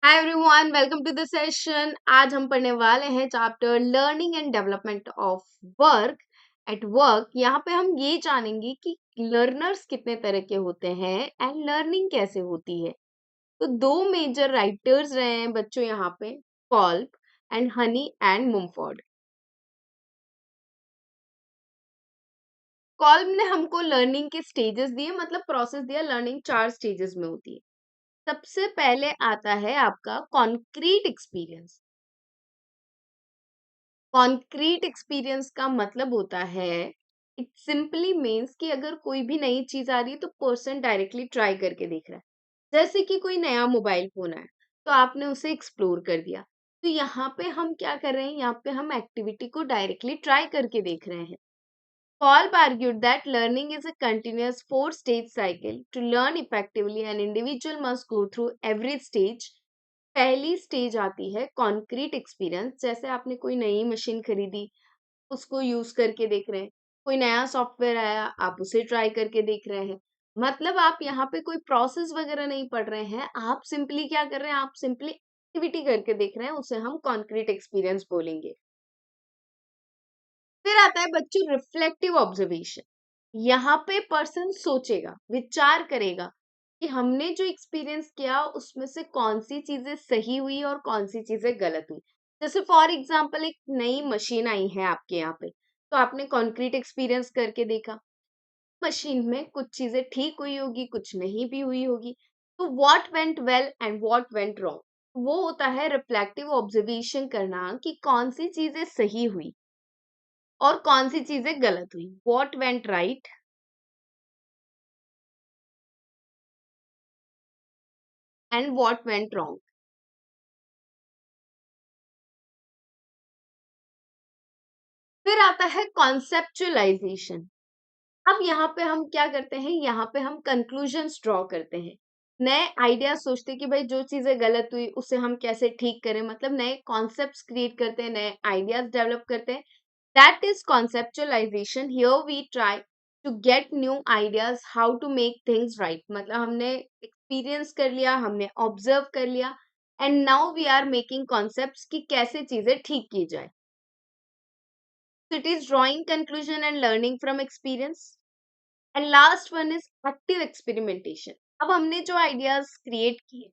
Hi everyone, welcome to the session. आज हम पढ़ने वाले हैं chapter learning and development of work at work. यहाँ पे हम ये जानेंगे कि लर्नर्स कितने तरह के होते हैं एंड लर्निंग कैसे होती है। तो दो मेजर राइटर्स रहे हैं बच्चों यहाँ पे, कॉल्ब एंड हनी एंड मुमफोर्ड। कॉल्ब ने हमको लर्निंग के स्टेजेस दिए, मतलब प्रोसेस दिया। लर्निंग 4 स्टेजेस में होती है। सबसे पहले आता है आपका कॉन्क्रीट एक्सपीरियंस। कॉन्क्रीट एक्सपीरियंस का मतलब होता है, इट सिंपली मीन्स कि अगर कोई भी नई चीज आ रही है तो पर्सन डायरेक्टली ट्राई करके देख रहा है। जैसे कि कोई नया मोबाइल फोन आया तो आपने उसे एक्सप्लोर कर दिया। तो यहाँ पे हम क्या कर रहे हैं, यहाँ पे हम एक्टिविटी को डायरेक्टली ट्राई करके देख रहे हैं। Paul argued that learning is a continuous four-stage cycle. To learn effectively, an individual must go through every stage. पहली स्टेज आती है कॉन्क्रीट एक्सपीरियंस। जैसे आपने कोई नई मशीन खरीदी, उसको यूज करके देख रहे हैं। कोई नया सॉफ्टवेयर आया, आप उसे ट्राई करके देख रहे हैं। मतलब आप यहाँ पे कोई प्रोसेस वगैरह नहीं पढ़ रहे हैं, आप सिंपली क्या कर रहे हैं, आप सिंपली एक्टिविटी करके देख रहे हैं। उसे हम कॉन्क्रीट एक्सपीरियंस बोलेंगे। फिर आता है बच्चों रिफ्लेक्टिव ऑब्जर्वेशन। यहाँ पे पर्सन सोचेगा, विचार करेगा कि हमने जो एक्सपीरियंस किया उसमें से कौन सी चीजें सही हुई और कौन सी चीजें गलत हुई। जैसे फॉर एग्जांपल एक नई मशीन आई है आपके यहाँ पे, तो आपने कॉन्क्रीट एक्सपीरियंस करके देखा। मशीन में कुछ चीजें ठीक हुई होगी, कुछ नहीं भी हुई होगी। तो what went well and what went wrong, वो होता है रिफ्लेक्टिव ऑब्जर्वेशन करना कि कौन सी चीजें सही हुई और कौन सी चीजें गलत हुई। What went right and what went wrong. फिर आता है कॉन्सेप्चुअलाइजेशन। अब यहाँ पे हम क्या करते हैं, यहाँ पे हम कंक्लूजन्स ड्रॉ करते हैं। नए आइडिया सोचते हैं कि भाई जो चीजें गलत हुई उसे हम कैसे ठीक करें। मतलब नए कॉन्सेप्ट्स क्रिएट करते हैं, नए आइडियाज डेवलप करते हैं। That is conceptualization. Here we try to get new ideas how to make things right. मतलब हमने एक्सपीरियंस कर लिया, हमने ऑब्जर्व कर लिया, and now we are making concepts कि कैसे चीजें ठीक की जाए। So it is drawing conclusion and learning from experience. And last one is active experimentation. अब हमने जो आइडियाज क्रिएट किए,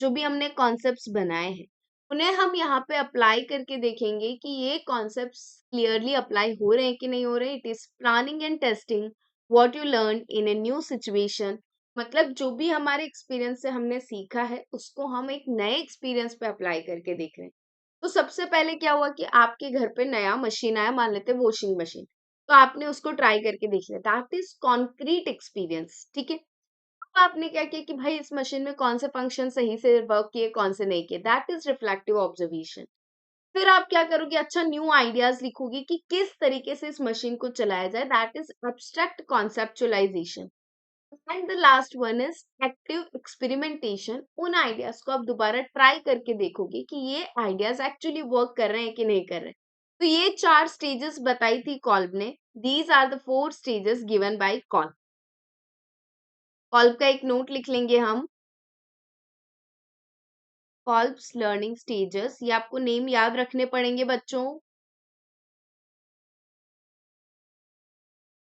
जो भी हमने कॉन्सेप्ट्स बनाए हैं, उन्हें हम यहाँ पे अप्लाई करके देखेंगे कि ये कॉन्सेप्ट्स क्लियरली अप्लाई हो रहे हैं कि नहीं हो रहे। It is planning and testing what you learn in a new situation. मतलब जो भी हमारे एक्सपीरियंस से हमने सीखा है उसको हम एक नए एक्सपीरियंस पे अप्लाई करके देख रहे हैं। तो सबसे पहले क्या हुआ कि आपके घर पे नया मशीन आया, मान लेते हैं वॉशिंग मशीन। तो आपने उसको ट्राई करके देख लिया, दैट इज कॉन्क्रीट एक्सपीरियंस। ठीक है। अब आपने क्या किया कि भाई इस मशीन में कौन से फंक्शन सही से वर्क किए, कौन से नहीं किए, दैट इज रिफ्लेक्टिव ऑब्जर्वेशन। फिर आप क्या करोगे, अच्छा न्यू आइडियाज लिखोगे कि किस तरीके से इस मशीन को चलाया जाए, that is abstract conceptualisation. And the last one is active experimentation. उन आइडियाज को आप दोबारा ट्राई करके देखोगे कि ये आइडियाज एक्चुअली वर्क कर रहे हैं कि नहीं कर रहे हैं। तो ये 4 स्टेजेस बताई थी कॉल्ब ने। These are the 4 stages given by Kolb. Kolb का एक नोट लिख लेंगे हम, कॉल्ब्स लर्निंग स्टेजेस। ये आपको नेम याद रखने पड़ेंगे बच्चों।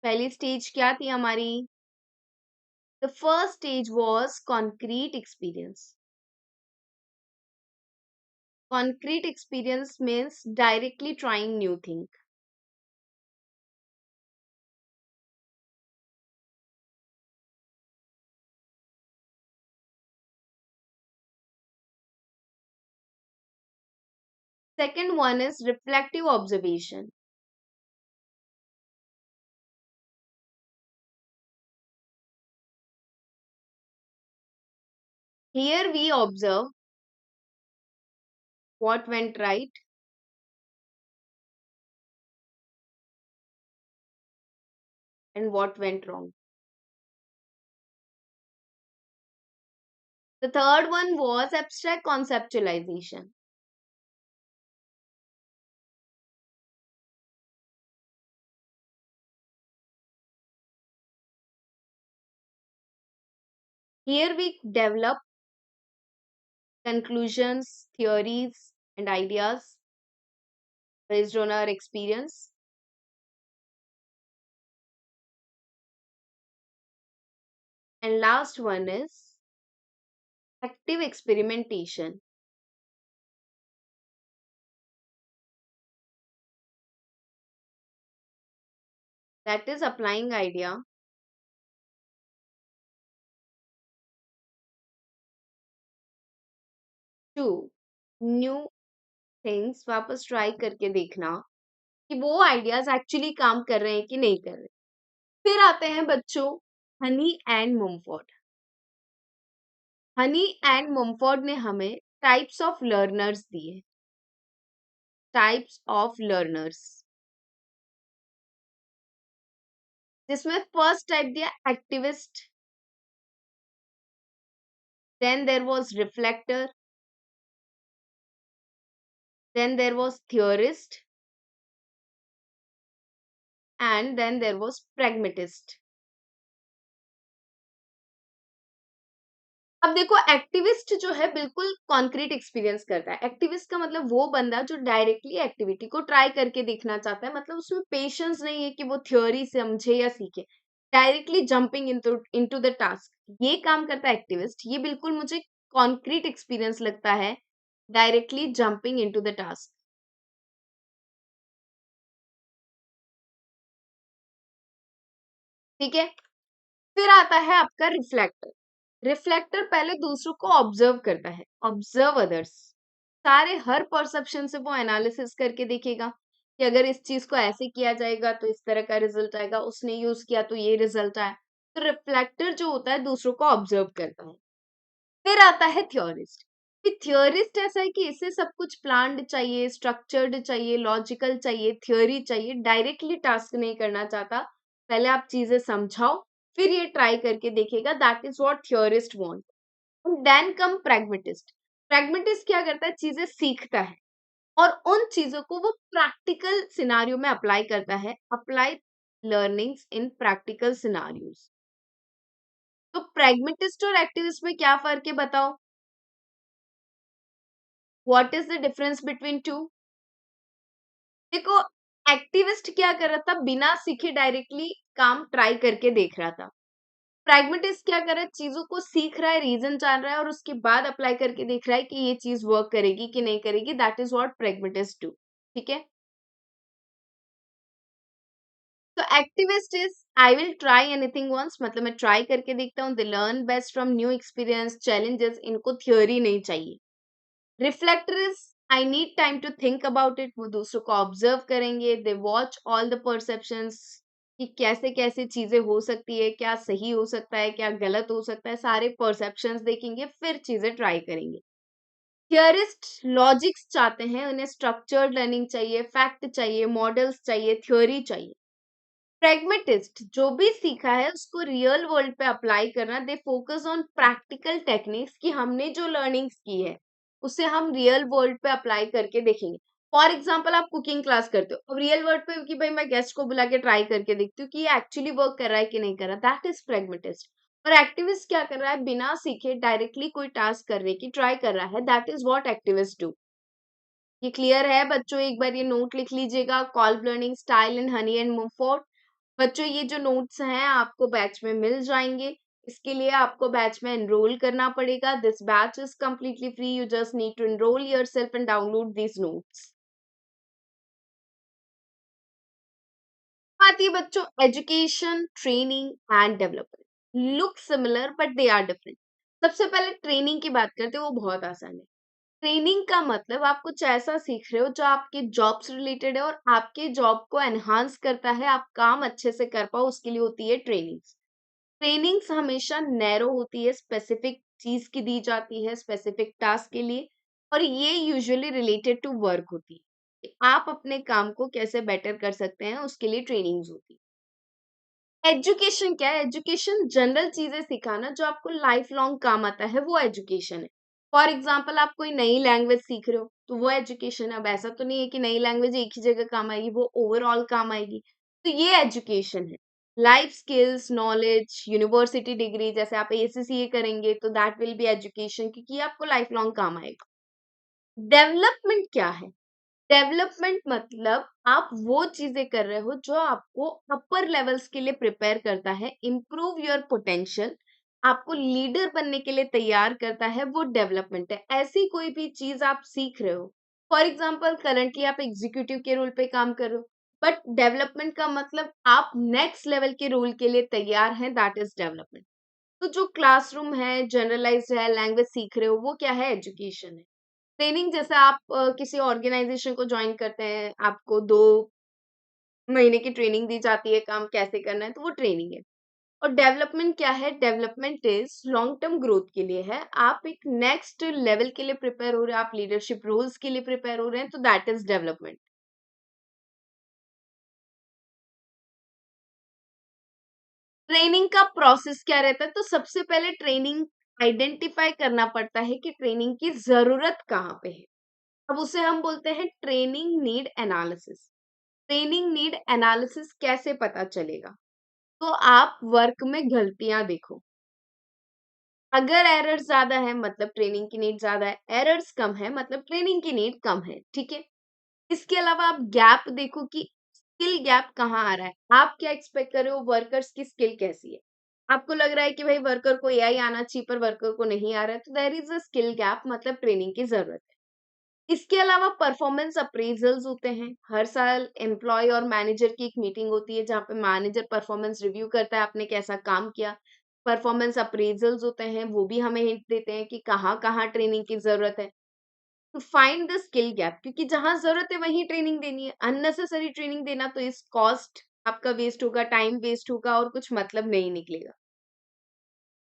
पहली स्टेज क्या थी हमारी, the first stage was concrete experience. Concrete experience means directly trying new thing. Second one is reflective observation. Here we observe what went right and what went wrong. The third one was abstract conceptualization. Here we develop conclusions, theories, and ideas based on our experience. And last one is active experimentation. That is applying idea to new things, वापस try करके देखना कि वो ideas actually काम कर रहे हैं कि नहीं कर रहे। फिर आते हैं बच्चों Honey and Mumford. Honey and Mumford ने हमें टाइप्स ऑफ लर्नर्स दिए। टाइप्स ऑफ लर्नर्स, जिसमें फर्स्ट टाइप दिया activist, then there was reflector, then there was theorist, and then there was pragmatist. अब देखो एक्टिविस्ट जो है बिल्कुल कॉन्क्रीट एक्सपीरियंस करता है। एक्टिविस्ट का मतलब वो बंदा जो डायरेक्टली एक्टिविटी को ट्राई करके देखना चाहता है, मतलब उसमें पेशेंस नहीं है कि वो थ्योरी समझे या सीखे, directly jumping into the task, ये काम करता है एक्टिविस्ट। ये बिल्कुल मुझे कॉन्क्रीट एक्सपीरियंस लगता है, directly jumping into the task. ठीक है, फिर आता है आपका रिफ्लेक्टर। रिफ्लेक्टर पहले दूसरों को ऑब्जर्व करता है, ऑब्जर्व अदर्स, सारे हर परसेप्शन से वो एनालिसिस करके देखेगा कि अगर इस चीज को ऐसे किया जाएगा तो इस तरह का रिजल्ट आएगा, उसने यूज किया तो ये रिजल्ट आया। तो रिफ्लेक्टर जो होता है दूसरों को ऑब्जर्व करता है। फिर आता है थ्योरिस्ट। थ्योरिस्ट ऐसा है कि इसे सब कुछ प्लान्ड चाहिए, स्ट्रक्चर्ड चाहिए, लॉजिकल चाहिए, थ्योरी चाहिए, डायरेक्टली टास्क नहीं करना चाहता। पहले आप चीजें समझाओ, फिर ये ट्राई करके देखेगा। That is what theorist want. Then come pragmatist. Pragmatist क्या करता है, चीजें सीखता है और उन चीजों को वो प्रैक्टिकल सिनारियो में अप्लाई करता है। Apply learnings in practical scenarios. तो प्रैग्मेटिस्ट और एक्टिविस्ट में क्या फर्क है बताओ? What is the difference between two? देखो, एक्टिविस्ट क्या कर रहा था, बिना सीखे डायरेक्टली काम ट्राई करके देख रहा था। प्रैग्मेटिस्ट क्या कर रहा है, चीजों को सीख रहा है, रीजन जान रहा है और उसके बाद अप्लाई करके देख रहा है कि ये चीज वर्क करेगी कि नहीं करेगी। That is what pragmatist do. ठीक है, तो activist is I will try anything once, मतलब मैं ट्राई करके देखता हूँ। They learn best from new experience, challenges, इनको थ्योरी नहीं चाहिए। Reflector is I need time to think about it, वो दूसरों को ऑब्जर्व करेंगे। They watch all the perceptions कि कैसे कैसे चीजें हो सकती है, क्या सही हो सकता है, क्या गलत हो सकता है, सारे परसेप्शंस देखेंगे, फिर चीजें ट्राई करेंगे। थियरिस्ट लॉजिक्स चाहते हैं, उन्हें स्ट्रक्चर्ड लर्निंग चाहिए, फैक्ट चाहिए, मॉडल्स चाहिए, थ्योरी चाहिए। प्रैग्मेटिस्ट जो भी सीखा है उसको रियल वर्ल्ड पे अप्लाई करना। They focus on practical techniques कि हमने जो लर्निंग्स की है उसे हम रियल वर्ल्ड पे अप्लाई करके देखेंगे। फॉर एग्जाम्पल आप कुकिंग क्लास करते हो, अब रियल वर्ल्ड पे कि भाई मैं गेस्ट को बुला के ट्राई करके देखती हूँ कि ये एक्चुअली वर्क कर रहा है कि नहीं कर रहा। That is pragmatist. और एक्टिविस्ट क्या कर रहा है, बिना सीखे डायरेक्टली कोई टास्क करने की ट्राई कर रहा है। That is what activist do. ये क्लियर है बच्चों? एक बार ये नोट लिख लीजिएगा, Kolb learning style in Honey and Mumford. बच्चों ये जो नोट्स हैं आपको बैच में मिल जाएंगे। इसके लिए आपको बैच में एनरोल करना पड़ेगा। This batch is completely free, you just need to enroll yourself and download these notes। आती है बच्चों education, training and development. Look similar but they are different. सबसे पहले ट्रेनिंग की बात करते हैं, वो बहुत आसान है। ट्रेनिंग का मतलब आप कुछ ऐसा सीख रहे हो जो आपके जॉब से रिलेटेड है और आपके जॉब को एनहांस करता है, आप काम अच्छे से कर पाओ, उसके लिए होती है ट्रेनिंग। ट्रेनिंग्स हमेशा नैरो होती है, स्पेसिफिक चीज की दी जाती है स्पेसिफिक टास्क के लिए, और ये यूजुअली रिलेटेड टू वर्क होती है कि आप अपने काम को कैसे बेटर कर सकते हैं, उसके लिए ट्रेनिंग्स होती है। एजुकेशन क्या है, एजुकेशन जनरल चीजें सिखाना जो आपको लाइफ लॉन्ग काम आता है, वो एजुकेशन है। फॉर एग्जाम्पल आप कोई नई लैंग्वेज सीख रहे हो तो वो एजुकेशन है। अब ऐसा तो नहीं है कि नई लैंग्वेज एक ही जगह काम आएगी, वो ओवरऑल काम आएगी, तो ये एजुकेशन है। Life skills, knowledge, university degree, जैसे आप ACCA करेंगे तो दैट विल बी एजुकेशन, क्योंकि ये आपको लाइफ लॉन्ग काम आएगा। डेवलपमेंट क्या है? डेवलपमेंट मतलब आप वो चीजें कर रहे हो जो आपको अपर लेवल्स के लिए प्रिपेयर करता है, इम्प्रूव योर पोटेंशियल, आपको लीडर बनने के लिए तैयार करता है, वो डेवलपमेंट है। ऐसी कोई भी चीज आप सीख रहे हो, फॉर एग्जाम्पल करंटली आप एग्जीक्यूटिव के रोल पे काम कर रहे हो, बट डेवलपमेंट का मतलब आप नेक्स्ट लेवल के रोल के लिए तैयार हैं, दैट इज डेवलपमेंट। तो जो क्लासरूम है, जनरलाइज्ड है, लैंग्वेज सीख रहे हो, वो क्या है? एजुकेशन है। ट्रेनिंग, जैसे आप किसी ऑर्गेनाइजेशन को ज्वाइन करते हैं, आपको 2 महीने की ट्रेनिंग दी जाती है, काम कैसे करना है, तो वो ट्रेनिंग है। और डेवलपमेंट क्या है? Development is long term growth के लिए है, आप एक नेक्स्ट लेवल के लिए प्रिपेयर हो रहे हैं, आप लीडरशिप रोल्स के लिए प्रिपेयर हो रहे हैं, तो दैट इज डेवलपमेंट। ट्रेनिंग का प्रोसेस क्या रहता है? तो सबसे पहले ट्रेनिंग आइडेंटिफाई करना पड़ता है कि ट्रेनिंग की जरूरत कहाँ पे है। अब उसे हम बोलते हैं training need analysis. Training need analysis कैसे पता चलेगा? तो आप वर्क में गलतियां देखो। अगर एरर्स ज्यादा है मतलब ट्रेनिंग की नीड ज्यादा है, एरर्स कम है मतलब ट्रेनिंग की नीड कम है, ठीक है। इसके अलावा आप गैप देखो कि स्किल गैप कहाँ आ रहा है। आप क्या एक्सपेक्ट कर रहे हो, वर्कर्स की स्किल कैसी है? आपको लग रहा है कि भाई वर्कर को एआई आना चाहिए पर वर्कर को नहीं आ रहा है, तो there is a skill gap, मतलब ट्रेनिंग की जरूरत है। इसके अलावा परफॉर्मेंस अप्रेजल्स होते हैं। हर साल एम्प्लॉय और मैनेजर की एक मीटिंग होती है जहाँ पे मैनेजर परफॉर्मेंस रिव्यू करता है, आपने कैसा काम किया। परफॉर्मेंस अप्रेजल्स होते हैं, वो भी हमें हिंट देते हैं कि कहाँ कहाँ ट्रेनिंग की जरूरत है। To find the skill gap, क्योंकि जहां जरूरत है वहीं ट्रेनिंग देनी है। अननेसेसरी ट्रेनिंग देना तो इस कॉस्ट आपका वेस्ट होगा, टाइम वेस्ट होगा और कुछ मतलब नहीं निकलेगा।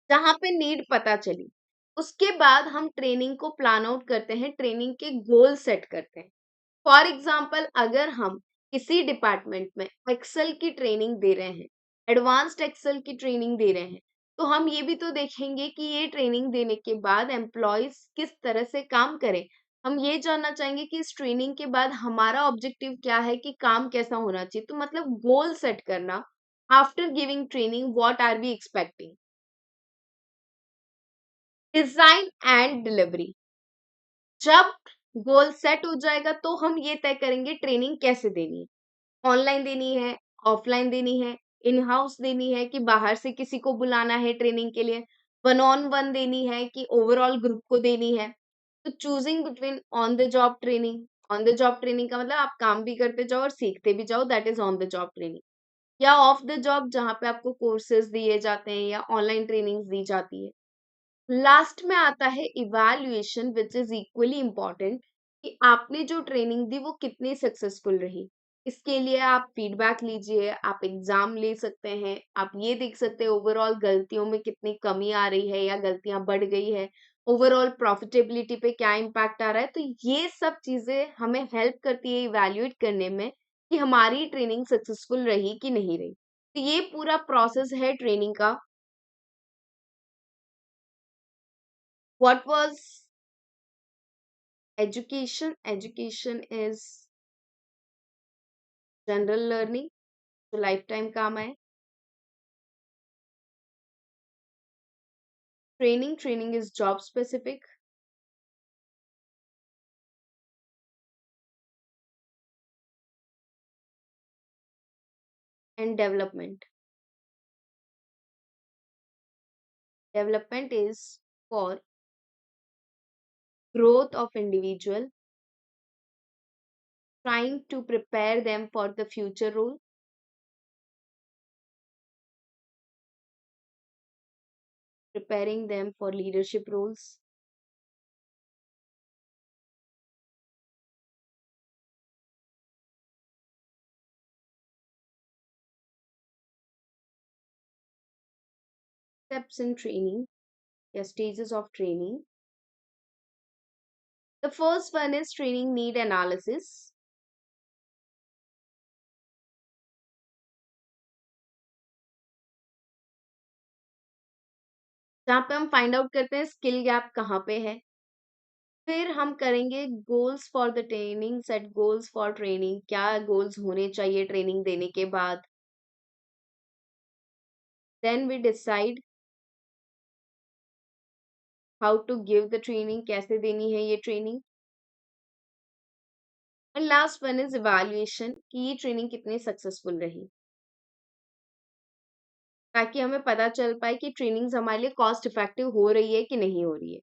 जहाँ पे नीड पता चली, उसके बाद हम ट्रेनिंग को प्लान आउट करते हैं, ट्रेनिंग के गोल सेट करते हैं। फॉर एग्जाम्पल, अगर हम किसी डिपार्टमेंट में एक्सेल की ट्रेनिंग दे रहे हैं, एडवांस्ड एक्सेल की ट्रेनिंग दे रहे हैं, तो हम ये भी तो देखेंगे कि ये ट्रेनिंग देने के बाद एम्प्लॉयज किस तरह से काम करें। हम ये जानना चाहेंगे कि इस ट्रेनिंग के बाद हमारा ऑब्जेक्टिव क्या है, कि काम कैसा होना चाहिए। तो मतलब गोल सेट करना, after giving training what are we expecting. Design and delivery, जब गोल सेट हो जाएगा तो हम ये तय करेंगे ट्रेनिंग कैसे देनी है। ऑनलाइन देनी है, ऑफलाइन देनी है, इन हाउस देनी है कि बाहर से किसी को बुलाना है ट्रेनिंग के लिए, वन ऑन वन देनी है कि ओवरऑल ग्रुप को देनी है। तो choosing between on the job training, on the job training का मतलब आप काम भी करते जाओ और सीखते भी जाओ, that is on the job training. या ऑफ द जॉब, जहाँ पे आपको कोर्सेज दिए जाते हैं या ऑनलाइन ट्रेनिंग दी जाती है। लास्ट में आता है evaluation, which is equally important, कि आपने जो ट्रेनिंग दी वो कितनी सक्सेसफुल रही। इसके लिए आप फीडबैक लीजिए, आप एग्जाम ले सकते हैं, आप ये देख सकते हैं ओवरऑल गलतियों में कितनी कमी आ रही है या गलतियां बढ़ गई है, ओवरऑल प्रॉफिटेबिलिटी पे क्या इम्पैक्ट आ रहा है। तो ये सब चीजें हमें हेल्प करती है इवैल्यूएट करने में कि हमारी ट्रेनिंग सक्सेसफुल रही कि नहीं रही। तो ये पूरा प्रोसेस है ट्रेनिंग का। What was education? Education is general learning जो लाइफ टाइम काम आए। Training, training is job specific. And development, development is for growth of individual, trying to prepare them for the future role, preparing them for leadership roles. Steps in training, या stages of training. The first one is training need analysis, जहाँ पे हम find out करते हैं skill gap कहाँ पे है। फिर हम करेंगे goals for the training, set goals for training, क्या गोल्स होने चाहिए ट्रेनिंग देने के बाद। Then we decide how to give the training, कैसे देनी है ये training. And last one is evaluation कि ये ट्रेनिंग कितनी सक्सेसफुल रही, ताकि हमें पता चल पाए कि ट्रेनिंग्स हमारे लिए कॉस्ट इफेक्टिव हो रही है कि नहीं हो रही है।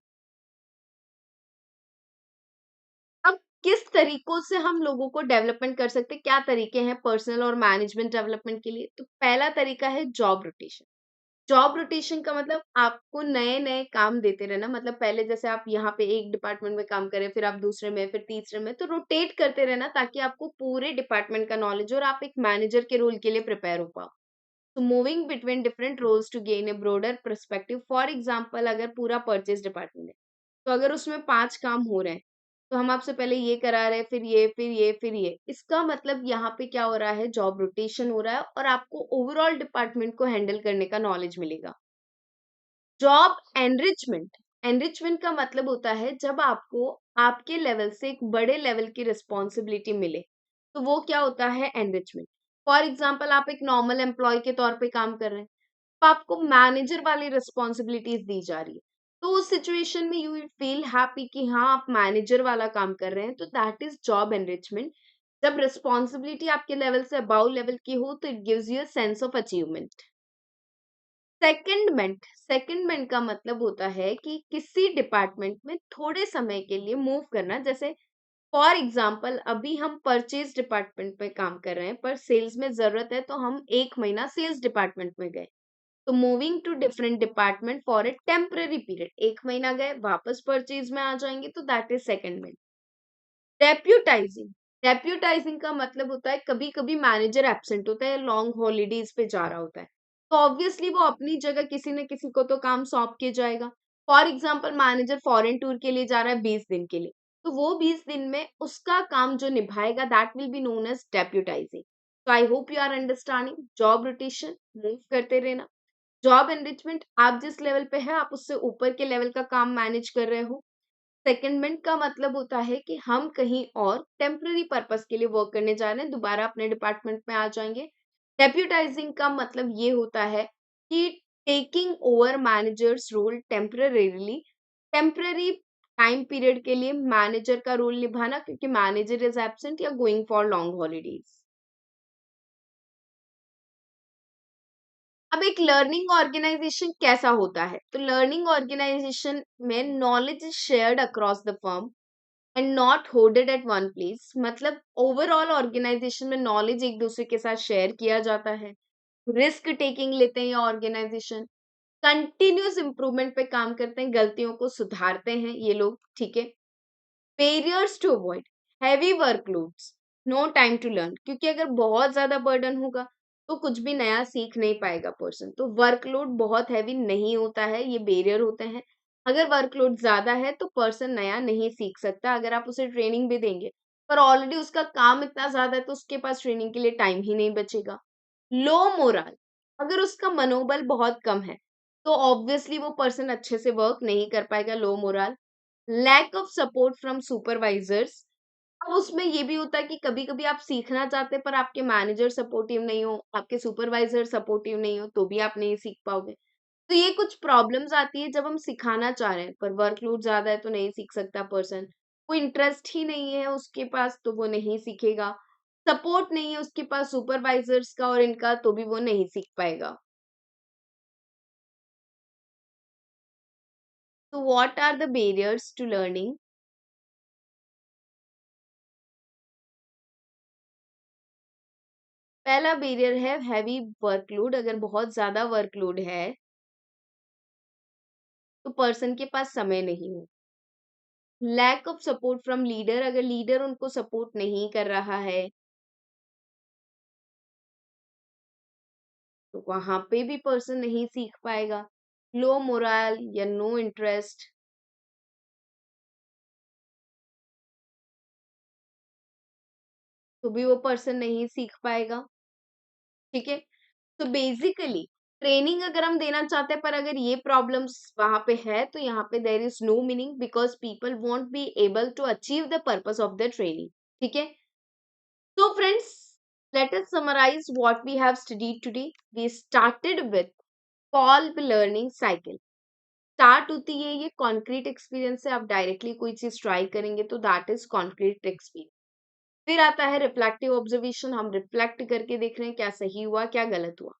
अब किस तरीकों से हम लोगों को डेवलपमेंट कर सकते हैं, क्या तरीके हैं पर्सनल और मैनेजमेंट डेवलपमेंट के लिए? तो पहला तरीका है जॉब रोटेशन। जॉब रोटेशन का मतलब आपको नए नए काम देते रहना, मतलब पहले जैसे आप यहाँ पे एक डिपार्टमेंट में काम करें, फिर आप दूसरे में, फिर तीसरे में, तो रोटेट करते रहना ताकि आपको पूरे डिपार्टमेंट का नॉलेज हो और आप एक मैनेजर के रोल के लिए प्रिपेयर हो पाओ। तो moving between different roles to gain a broader perspective. For example अगर पूरा परचेज डिपार्टमेंट है, तो अगर उसमें 5 काम हो रहे हैं, तो हम आपसे पहले ये करा रहे हैं, फिर ये, फिर ये, फिर ये। इसका मतलब यहाँ पे क्या हो रहा है, जॉब रोटेशन हो रहा है और आपको ओवरऑल डिपार्टमेंट को हैंडल करने का नॉलेज मिलेगा। Job enrichment. एनरिचमेंट का मतलब होता है जब आपको आपके लेवल से एक बड़े लेवल की रिस्पॉन्सिबिलिटी मिले, तो वो क्या होता है, एनरिचमेंट। फॉर एग्जाम्पल आप एक नॉर्मल एम्प्लॉय के तौर पे काम कर रहे हैं, तो आपको मैनेजर वाली रिस्पॉन्सिबिलिटीज दी जा रही है, तो उस सिचुएशन में यू विल फील हैप्पी कि हाँ आप मैनेजर वाला काम कर रहे हैं, तो दैट इज जॉब एनरिचमेंट। जब रिस्पॉन्सिबिलिटी आपके लेवल से अबाउ लेवल की हो, तो it gives you a sense of achievement. Secondment. Secondment का मतलब होता है कि किसी डिपार्टमेंट में थोड़े समय के लिए मूव करना। जैसे फॉर एग्जाम्पल अभी हम परचेज डिपार्टमेंट में काम कर रहे हैं, पर सेल्स में जरूरत है, तो हम 1 महीना सेल्स डिपार्टमेंट में गए, तो moving to different department for a temporary period, 1 महीना गए वापस परचेज में आ जाएंगे, तो दैट इज सेकंडमेंट। डेप्यूटाइजिंग। डेप्यूटाइजिंग का मतलब होता है कभी कभी मैनेजर एब्सेंट होता है, लॉन्ग हॉलीडेज पे जा रहा होता है, तो ऑब्वियसली वो अपनी जगह किसी न किसी को तो काम सौंप के जाएगा। For example manager foreign tour के लिए जा रहा है 20 दिन के लिए, तो वो 20 दिन में उसका काम जो निभाएगा that will be known as deputising. तो I hope you are understanding. Job rotation, move करते रहना। जॉब एनरिचमेंट, आप जिस लेवल पे है आप उससे ऊपर के लेवल का काम मैनेज कर रहे हो। सेकंडमेंट का मतलब होता है कि हम कहीं और टेम्पररी पर्पस के लिए वर्क करने जा रहे हैं, दोबारा अपने डिपार्टमेंट में आ जाएंगे। डेप्यूटाइजिंग का मतलब ये होता है कि taking over managers role temporarily, temporary time period के लिए मैनेजर का रोल निभाना, क्योंकि मैनेजर इज एब्सेंट या गोइंग फॉर लॉन्ग हॉलीडेज। अब एक लर्निंग ऑर्गेनाइजेशन कैसा होता है? तो लर्निंग ऑर्गेनाइजेशन में knowledge is shared across the firm and not holded at one place. मतलब ओवरऑल ऑर्गेनाइजेशन में नॉलेज एक दूसरे के साथ शेयर किया जाता है, रिस्क टेकिंग लेते हैं ये ऑर्गेनाइजेशन, कंटिन्यूस इंप्रूवमेंट पे काम करते हैं, गलतियों को सुधारते हैं ये लोग, ठीक है। Barriers to avoid heavy workloads, no time to learn, क्योंकि अगर बहुत ज्यादा बर्डन होगा तो कुछ भी नया सीख नहीं पाएगा पर्सन। तो वर्कलोड बहुत हैवी नहीं होता है, ये बैरियर होते हैं। अगर वर्कलोड ज्यादा है तो पर्सन नया नहीं सीख सकता, अगर आप उसे ट्रेनिंग भी देंगे, पर ऑलरेडी उसका काम इतना ज्यादा है तो उसके पास ट्रेनिंग के लिए टाइम ही नहीं बचेगा। लो मोरल, अगर उसका मनोबल बहुत कम है तो ऑब्वियसली वो पर्सन अच्छे से वर्क नहीं कर पाएगा। Low morale. Lack of support from supervisors. अब उसमें ये भी होता है कि कभी कभी आप सीखना चाहते हैं पर आपके मैनेजर सपोर्टिव नहीं हो, आपके सुपरवाइजर सपोर्टिव नहीं हो, तो भी आप नहीं सीख पाओगे। तो ये कुछ प्रॉब्लम्स आती है जब हम सिखाना चाह रहे हैं पर वर्कलोड ज्यादा है तो नहीं सीख सकता पर्सन। कोई इंटरेस्ट ही नहीं है उसके पास तो वो नहीं सीखेगा। सपोर्ट नहीं है उसके पास सुपरवाइजर्स का और इनका, तो भी वो नहीं सीख पाएगा। तो what are the barriers to learning? पहला बैरियर है हैवी वर्कलोड। अगर बहुत ज्यादा वर्कलोड है तो पर्सन के पास समय नहीं है। Lack of support from leader, अगर लीडर उनको सपोर्ट नहीं कर रहा है तो वहां पे भी पर्सन नहीं सीख पाएगा। लो मोरल या नो इंटरेस्ट, तो भी वो पर्सन नहीं सीख पाएगा, ठीक है। तो बेसिकली ट्रेनिंग अगर हम देना चाहते हैं पर अगर ये प्रॉब्लम्स वहां पे है तो यहाँ पे there is no meaning, because people won't be able to achieve the purpose of the training, ठीक है। So, friends, let us summarize what we have studied today. We started with called learning cycle. Start होती है ये concrete experience से, आप directly कोई चीज try करेंगे तो दैट इज कॉन्क्रीट एक्सपीरियंस। फिर आता है रिफ्लेक्टिव ऑब्जर्वेशन, हम रिफ्लेक्ट करके देख रहे हैं क्या सही हुआ क्या गलत हुआ।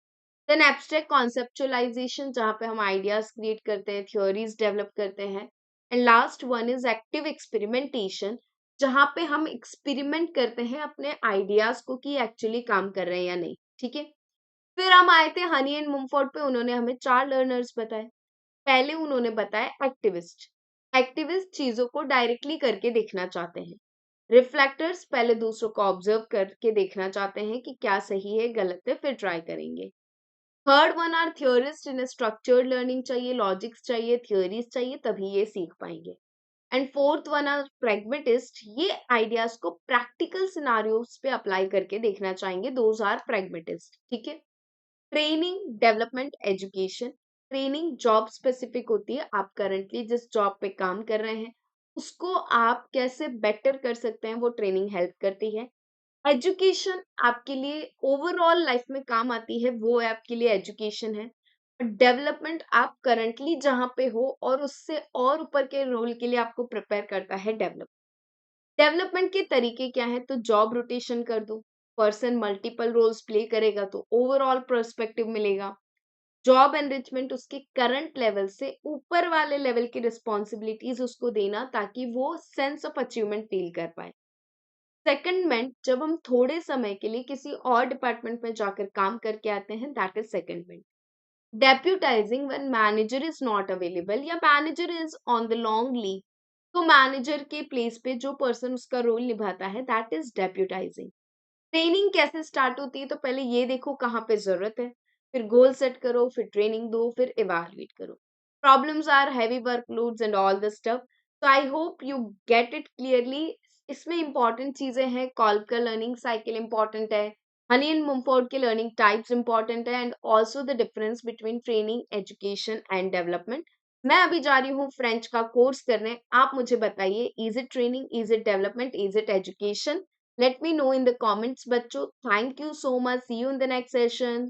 देन एब्स्ट्रैक्ट कॉन्सेप्चुअलाइजेशन, जहाँ पे हम आइडियाज क्रिएट करते हैं, थ्योरीज डेवलप करते हैं। And last one is active experimentation, जहाँ पे हम एक्सपेरिमेंट करते हैं अपने आइडियाज को कि एक्चुअली काम कर रहे हैं या नहीं। ठीक है। फिर हम आए थे हनी एंड मुमफोर्ड पे, उन्होंने हमें 4 लर्नर्स बताए। पहले उन्होंने बताया एक्टिविस्ट। एक्टिविस्ट चीजों को डायरेक्टली करके देखना चाहते हैं। रिफ्लेक्टर्स पहले दूसरों को ऑब्जर्व करके देखना चाहते हैं कि क्या सही है गलत है, फिर ट्राई करेंगे। थर्ड वन आर थियोरिस्ट, इन्हें स्ट्रक्चर्ड लर्निंग चाहिए, लॉजिक्स चाहिए, थियोरीज चाहिए, तभी ये सीख पाएंगे। And fourth one are pragmatist, ये आइडियाज को प्रैक्टिकल सिनारियोस पे अप्लाई करके देखना चाहेंगे, दोज आर प्रैग्मेटिस्ट। ठीक है। Training, development, education. Training job specific होती है, आप करंटली जिस जॉब पे काम कर रहे हैं उसको आप कैसे बेटर कर सकते हैं, वो ट्रेनिंग हेल्प करती है। एजुकेशन आपके लिए ओवरऑल लाइफ में काम आती है, वो आपके लिए एजुकेशन है। डेवलपमेंट आप करंटली जहां पे हो और उससे और ऊपर के रोल के लिए आपको प्रिपेयर करता है डेवलप। डेवलपमेंट के तरीके क्या है, तो जॉब रोटेशन कर दो, पर्सन मल्टीपल रोल्स प्ले करेगा तो ओवरऑल पर्सपेक्टिव मिलेगा। जॉब एनरिचमेंट, उसके करंट लेवल से ऊपर वाले लेवल की रिस्पॉन्सिबिलिटीज उसको देना ताकि वो सेंस ऑफ अचीवमेंट फील कर पाए। सेकंडमेंट, जब हम थोड़े समय के लिए किसी और डिपार्टमेंट में जाकर काम करके आते हैं, that is secondment. Deputising, when manager is not available या manager is on the long leave, तो मैनेजर के प्लेस पे जो पर्सन उसका रोल निभाता है, दैट इज डेप्यूटाइजिंग। ट्रेनिंग कैसे स्टार्ट होती है, तो पहले ये देखो कहाँ पे जरूरत है, फिर गोल सेट करो, फिर ट्रेनिंग दो, फिर इवैल्यूएट करो। Problems are heavy workloads and all the stuff, so I hope you get it clearly। इसमें इंपॉर्टेंट चीजें हैं, कॉल्ब का लर्निंग साइकिल इंपॉर्टेंट है, हनी एंड मुमफोर्ड के लर्निंग टाइप्स इंपॉर्टेंट है, and also the difference between training, education and development. मैं अभी जा रही हूँ फ्रेंच का कोर्स करने, आप मुझे बताइए, is it training, is it development, is it education? Let me know in the comments, बच्चों। Thank you so much. See you in the next session.